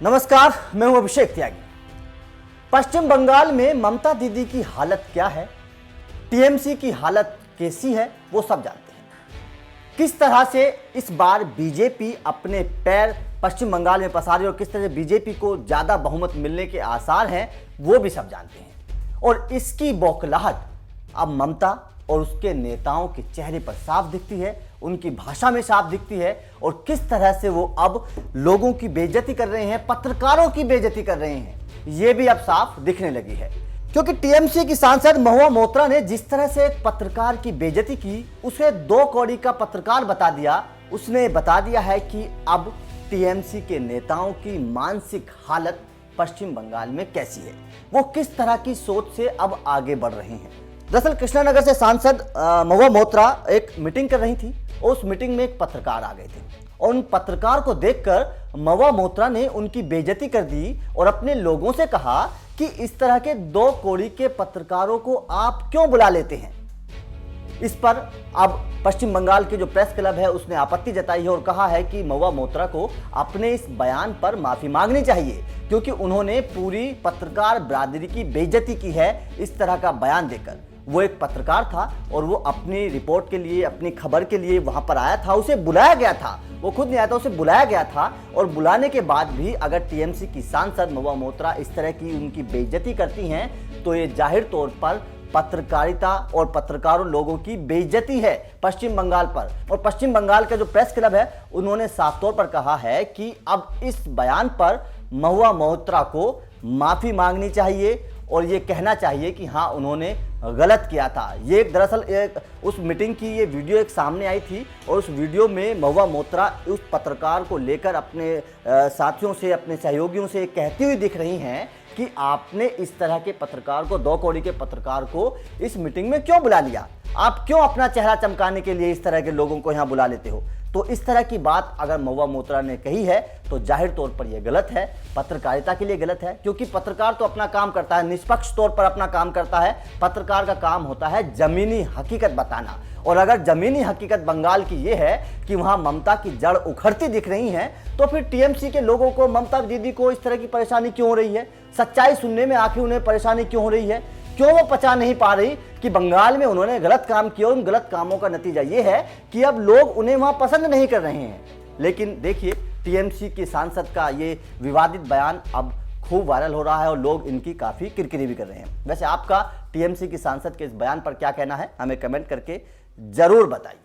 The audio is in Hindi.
नमस्कार, मैं हूं अभिषेक त्यागी। पश्चिम बंगाल में ममता दीदी की हालत क्या है, टीएमसी की हालत कैसी है, वो सब जानते हैं। किस तरह से इस बार बीजेपी अपने पैर पश्चिम बंगाल में पसारे और किस तरह से बीजेपी को ज्यादा बहुमत मिलने के आसार हैं, वो भी सब जानते हैं। और इसकी बौखलाहट अब ममता और उसके नेताओं के चेहरे पर साफ दिखती है, उनकी भाषा में साफ दिखती है। और किस तरह से वो अब लोगों की बेइज्जती कर रहे हैं, पत्रकारों की बेइज्जती कर रहे हैं, ये भी अब साफ दिखने लगी है। क्योंकि टीएमसी की सांसद महुआ मोइत्रा ने जिस तरह से एक पत्रकार की बेइज्जती की, उसे 2 कौड़ी का पत्रकार बता दिया। उसने बता दिया है कि अब टीएमसी के नेताओं की मानसिक हालत पश्चिम बंगाल में कैसी है, वो किस तरह की सोच से अब आगे बढ़ रहे हैं। दरअसल कृष्णानगर से सांसद महुआ मोइत्रा एक मीटिंग कर रही थी और उस मीटिंग में एक पत्रकार आ गए थे और उन पत्रकार को देखकर महुआ मोइत्रा ने उनकी बेइज्जती कर दी और अपने लोगों से कहा कि इस तरह के 2 कौड़ी के पत्रकारों को आप क्यों बुला लेते हैं। इस पर अब पश्चिम बंगाल के जो प्रेस क्लब है उसने आपत्ति जताई है और कहा है कि महुआ मोइत्रा को अपने इस बयान पर माफी मांगनी चाहिए, क्योंकि उन्होंने पूरी पत्रकार बरादरी की बेइज्जती की है इस तरह का बयान देकर। वो एक पत्रकार था और वो अपनी रिपोर्ट के लिए, अपनी खबर के लिए वहां पर आया था, उसे बुलाया गया था, वो खुद नहीं आया था, उसे बुलाया गया था। और बुलाने के बाद भी अगर टीएमसी की सांसद महुआ मोइत्रा इस तरह की उनकी बेइज्जती करती हैं, तो ये जाहिर तौर पर पत्रकारिता और पत्रकारों लोगों की बेइज्जती है पश्चिम बंगाल पर। और पश्चिम बंगाल का जो प्रेस क्लब है उन्होंने साफ तौर पर कहा है कि अब इस बयान पर महुआ मोइत्रा को माफी मांगनी चाहिए और ये कहना चाहिए कि हाँ, उन्होंने गलत किया था। ये दरअसल उस मीटिंग की ये वीडियो एक सामने आई थी और उस वीडियो में महुआ मोइत्रा उस पत्रकार को लेकर अपने साथियों से, अपने सहयोगियों से कहती हुई दिख रही हैं कि आपने इस तरह के पत्रकार को, 2 कौड़ी के पत्रकार को इस मीटिंग में क्यों बुला लिया, आप क्यों अपना चेहरा चमकाने के लिए इस तरह के लोगों को यहाँ बुला लेते हो। तो इस तरह की बात अगर महुआ मोइत्रा ने कही है तो जाहिर तौर पर यह गलत है, पत्रकारिता के लिए गलत है। क्योंकि पत्रकार तो अपना काम करता है, निष्पक्ष तौर पर अपना काम करता है। पत्रकार का काम होता है जमीनी हकीकत बताना। और अगर जमीनी हकीकत बंगाल की यह है कि वहां ममता की जड़ उखड़ती दिख रही है, तो फिर टीएमसी के लोगों को, ममता दीदी को इस तरह की परेशानी क्यों हो रही है, सच्चाई सुनने में आखिर उन्हें परेशानी क्यों हो रही है, क्यों वो पचा नहीं पा रही कि बंगाल में उन्होंने गलत काम किया। उन गलत कामों का नतीजा ये है कि अब लोग उन्हें वहां पसंद नहीं कर रहे हैं। लेकिन देखिए, टीएमसी के सांसद का ये विवादित बयान अब खूब वायरल हो रहा है और लोग इनकी काफी किरकिरी भी कर रहे हैं। वैसे आपका टीएमसी की सांसद के इस बयान पर क्या कहना है, हमें कमेंट करके जरूर बताइए।